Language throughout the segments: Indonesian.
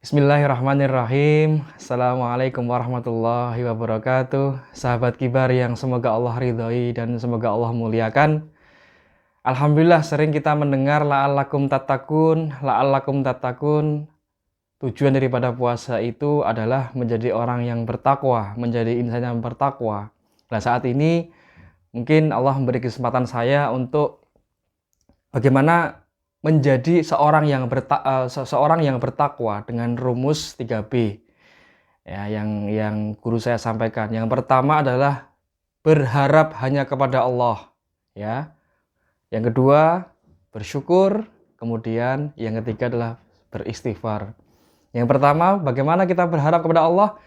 Bismillahirrahmanirrahim. Assalamualaikum warahmatullahi wabarakatuh. Sahabat kibar yang semoga Allah ridhoi dan semoga Allah muliakan. Alhamdulillah sering kita mendengar la'allakum tattaqun, la'allakum tattaqun. Tujuan daripada puasa itu adalah menjadi orang yang bertakwa, menjadi insan yang bertakwa. Nah, saat ini mungkin Allah memberi kesempatan saya untuk bagaimana menjadi seorang yang bertakwa dengan rumus 3B ya, yang guru saya sampaikan. Yang pertama adalah berharap hanya kepada Allah ya. Yang kedua bersyukur, kemudian yang ketiga adalah beristighfar. Yang pertama, bagaimana kita berharap kepada Allah?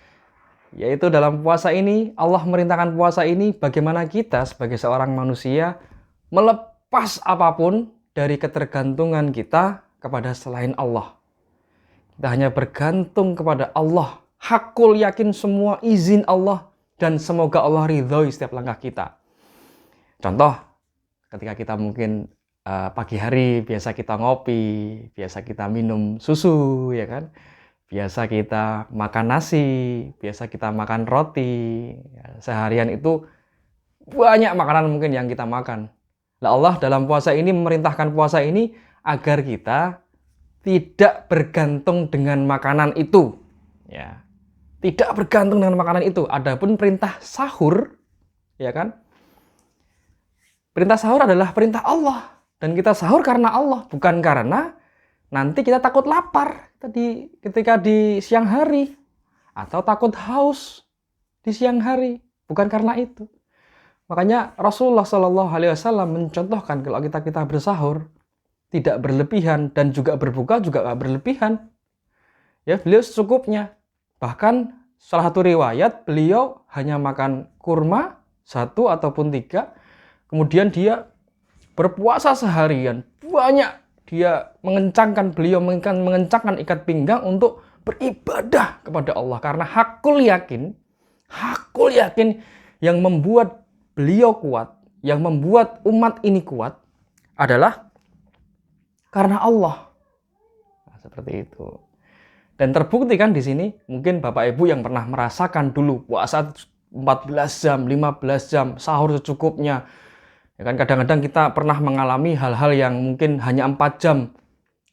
Yaitu dalam puasa ini, Allah merintahkan puasa ini bagaimana kita sebagai seorang manusia melepas apapun dari ketergantungan kita kepada selain Allah. Kita hanya bergantung kepada Allah. Hakul yakin semua izin Allah dan semoga Allah ridhoi setiap langkah kita. Contoh, ketika kita mungkin pagi hari biasa kita ngopi, biasa kita minum susu, ya kan? Biasa kita makan nasi, biasa kita makan roti. Seharian itu banyak makanan mungkin yang kita makan. Nah, Allah dalam puasa ini memerintahkan puasa ini agar kita tidak bergantung dengan makanan itu. Ya. Tidak bergantung dengan makanan itu. Adapun perintah sahur, ya kan? Perintah sahur adalah perintah Allah. Dan kita sahur karena Allah, bukan karena nanti kita takut lapar ketika di siang hari. Atau takut haus di siang hari. Bukan karena itu. Makanya Rasulullah SAW mencontohkan kalau kita bersahur tidak berlebihan dan juga berbuka juga nggak berlebihan. Ya, beliau secukupnya. Bahkan salah satu riwayat beliau hanya makan kurma 1 ataupun 3. Kemudian dia berpuasa seharian. Banyak dia beliau mengencangkan ikat pinggang untuk beribadah kepada Allah. Karena hakul yakin yang membuat beliau kuat, yang membuat umat ini kuat adalah karena Allah. Nah, seperti itu. Dan terbukti kan di sini, mungkin Bapak Ibu yang pernah merasakan dulu puasa 14 jam, 15 jam, sahur secukupnya. Ya kan kadang-kadang kita pernah mengalami hal-hal yang mungkin hanya 4 jam.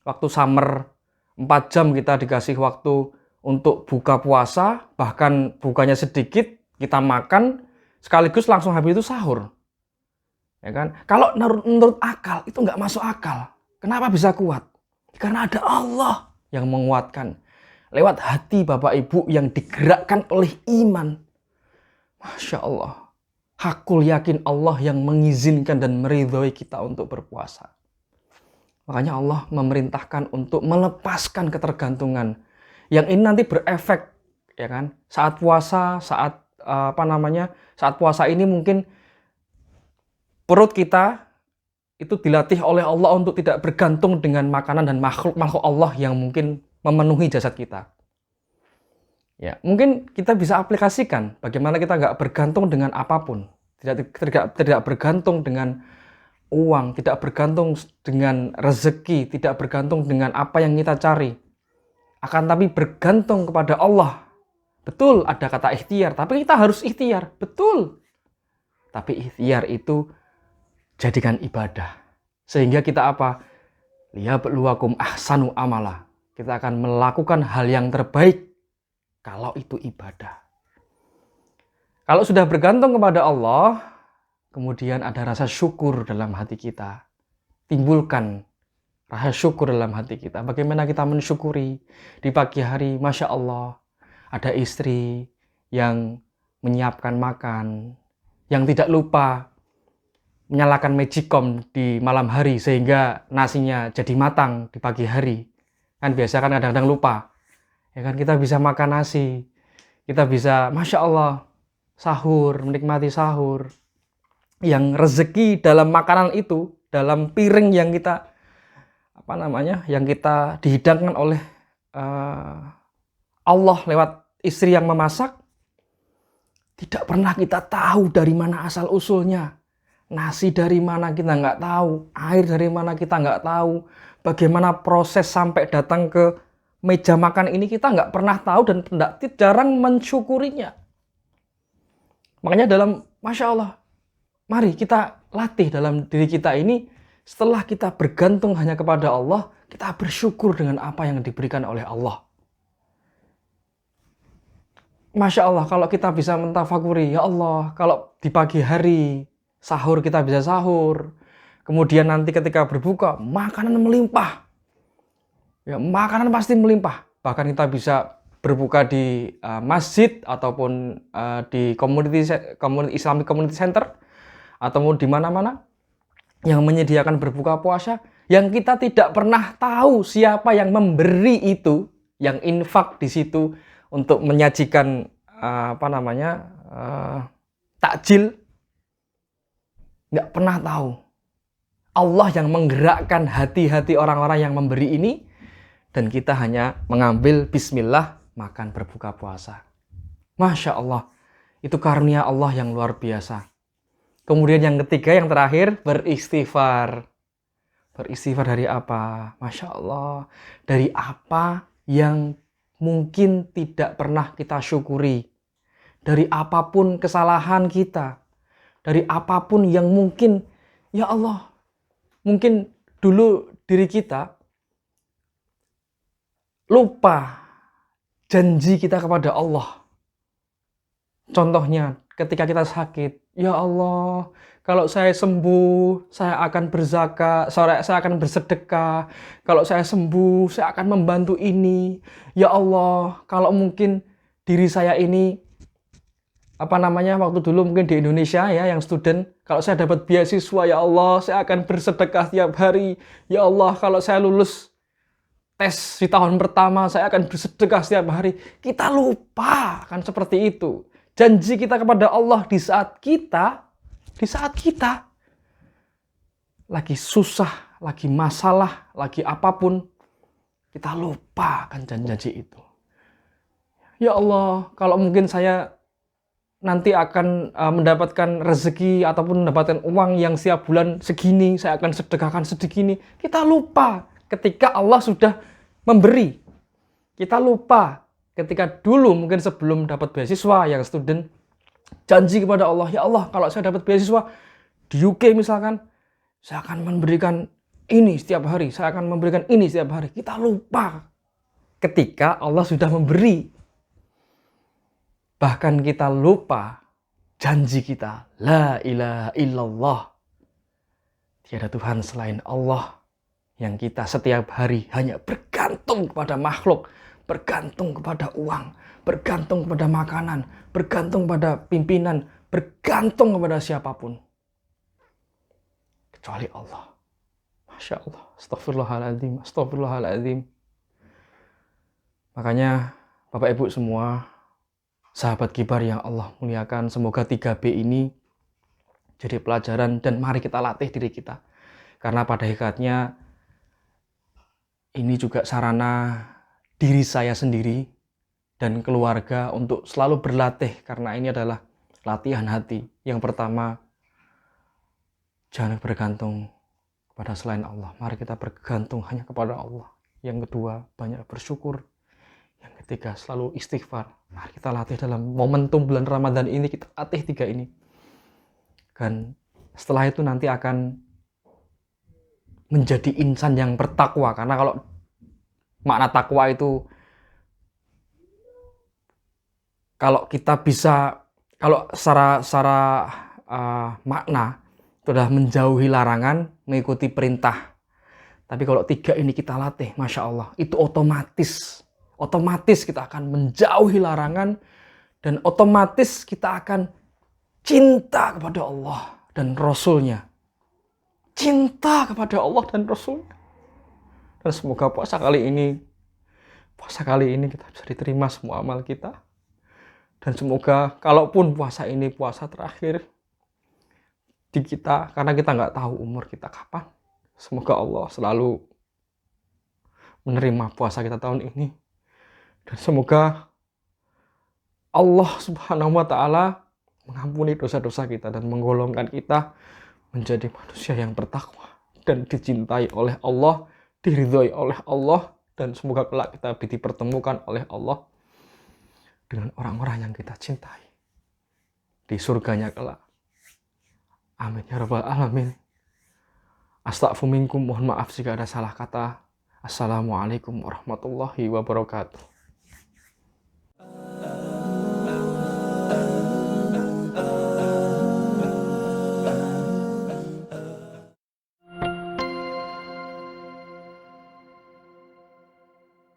Waktu summer, 4 jam kita dikasih waktu untuk buka puasa, bahkan bukanya sedikit, kita makan sekaligus langsung habis itu sahur. Ya kan? Kalau menurut akal itu nggak masuk akal. Kenapa bisa kuat? Karena ada Allah yang menguatkan. Lewat hati Bapak Ibu yang digerakkan oleh iman. Masya Allah. Hakul yakin Allah yang mengizinkan dan meridhoi kita untuk berpuasa. Makanya Allah memerintahkan untuk melepaskan ketergantungan. Yang ini nanti berefek, ya kan? Saat puasa, saat puasa ini mungkin perut kita itu dilatih oleh Allah untuk tidak bergantung dengan makanan dan makhluk-makhluk Allah yang mungkin memenuhi jasad kita. Ya, mungkin kita bisa aplikasikan bagaimana kita nggak bergantung dengan apapun, tidak bergantung dengan uang, tidak bergantung dengan rezeki, tidak bergantung dengan apa yang kita cari, akan tapi bergantung kepada Allah. Betul ada kata ikhtiar, tapi kita harus ikhtiar. Betul. Tapi ikhtiar itu jadikan ibadah. Sehingga kita apa? Liyabluwakum ahsanu amala. Kita akan melakukan hal yang terbaik kalau itu ibadah. Kalau sudah bergantung kepada Allah, kemudian ada rasa syukur dalam hati kita. Timbulkan rasa syukur dalam hati kita. Bagaimana kita mensyukuri di pagi hari, Masya Allah. Ada istri yang menyiapkan makan, yang tidak lupa menyalakan magicom di malam hari sehingga nasinya jadi matang di pagi hari. Kan biasa kan kadang-kadang lupa. Ya kan kita bisa makan nasi, kita bisa Masya Allah sahur, menikmati sahur. Yang rezeki dalam makanan itu, dalam piring yang kita yang kita dihidangkan oleh Allah lewat istri yang memasak, tidak pernah kita tahu dari mana asal usulnya. Nasi dari mana kita nggak tahu, air dari mana kita nggak tahu, bagaimana proses sampai datang ke meja makan ini kita nggak pernah tahu dan jarang mensyukurinya. Makanya Masya Allah, mari kita latih dalam diri kita ini, setelah kita bergantung hanya kepada Allah, kita bersyukur dengan apa yang diberikan oleh Allah. Masya Allah, kalau kita bisa mentafakuri, ya Allah, kalau di pagi hari sahur kita bisa sahur, kemudian nanti ketika berbuka, makanan melimpah. Ya, makanan pasti melimpah. Bahkan kita bisa berbuka di masjid ataupun di Islamic Community Center atau di mana-mana yang menyediakan berbuka puasa, yang kita tidak pernah tahu siapa yang memberi itu, yang infak di situ untuk menyajikan takjil, nggak pernah tahu. Allah yang menggerakkan hati-hati orang-orang yang memberi ini, dan kita hanya mengambil bismillah, makan berbuka puasa. Masya Allah, itu karunia Allah yang luar biasa. Kemudian yang ketiga, yang terakhir, beristighfar. Beristighfar dari apa? Masya Allah, dari apa yang mungkin tidak pernah kita syukuri. Dari apapun kesalahan kita. Dari apapun yang mungkin, ya Allah, mungkin dulu diri kita lupa janji kita kepada Allah. Contohnya, ketika kita sakit, ya Allah, kalau saya sembuh, saya akan berzakat, saya akan bersedekah. Kalau saya sembuh, saya akan membantu ini. Ya Allah, kalau mungkin diri saya ini, waktu dulu mungkin di Indonesia ya, yang student, kalau saya dapat beasiswa, ya Allah, saya akan bersedekah tiap hari. Ya Allah, kalau saya lulus tes di tahun pertama, saya akan bersedekah setiap hari. Kita lupa kan seperti itu. Janji kita kepada Allah di saat kita lagi susah, lagi masalah, lagi apapun, kita lupa kan janji-janji itu. Ya Allah, kalau mungkin saya nanti akan mendapatkan rezeki ataupun mendapatkan uang yang setiap bulan segini, saya akan sedekahkan segini. Kita lupa ketika Allah sudah memberi. Kita lupa ketika dulu mungkin sebelum dapat beasiswa yang student, janji kepada Allah, ya Allah, kalau saya dapat beasiswa di UK misalkan, saya akan memberikan ini setiap hari, saya akan memberikan ini setiap hari. Kita lupa ketika Allah sudah memberi. Bahkan kita lupa janji kita, la ilaha illallah, tiada Tuhan selain Allah, yang kita setiap hari hanya bergantung kepada makhluk, bergantung kepada uang, bergantung kepada makanan, bergantung pada pimpinan, bergantung kepada siapapun kecuali Allah. Masya Allah, astagfirullahaladzim, astagfirullahaladzim. Makanya Bapak Ibu semua, sahabat kibar yang Allah muliakan, semoga 3B ini jadi pelajaran dan mari kita latih diri kita. Karena pada hakikatnya ini juga sarana diri saya sendiri dan keluarga untuk selalu berlatih, karena ini adalah latihan hati. Yang pertama, jangan bergantung kepada selain Allah. Mari kita bergantung hanya kepada Allah. Yang kedua, banyak bersyukur. Yang ketiga, selalu istighfar. Mari kita latih dalam momentum bulan Ramadan ini, kita latih 3 ini. Dan setelah itu nanti akan menjadi insan yang bertakwa. Karena kalau makna takwa itu, kalau kita bisa, kalau secara makna itu adalah menjauhi larangan, mengikuti perintah. Tapi kalau 3 ini kita latih, Masya Allah, itu otomatis kita akan menjauhi larangan, dan otomatis kita akan cinta kepada Allah dan Rasulnya. Cinta kepada Allah dan Rasulnya. Dan semoga puasa kali ini kita bisa diterima semua amal kita. Dan semoga kalaupun puasa ini puasa terakhir di kita, karena kita nggak tahu umur kita kapan, semoga Allah selalu menerima puasa kita tahun ini. Dan semoga Allah Subhanahu wa Ta'ala mengampuni dosa-dosa kita dan menggolongkan kita menjadi manusia yang bertakwa dan dicintai oleh Allah, diridhoi oleh Allah, Dan semoga kelak kita dipertemukan oleh Allah dengan orang-orang yang kita cintai di surganya kelak. Amin ya rabbal alamin. Astaghfirullahaladzim, mohon maaf jika ada salah kata. Assalamualaikum warahmatullahi wabarakatuh.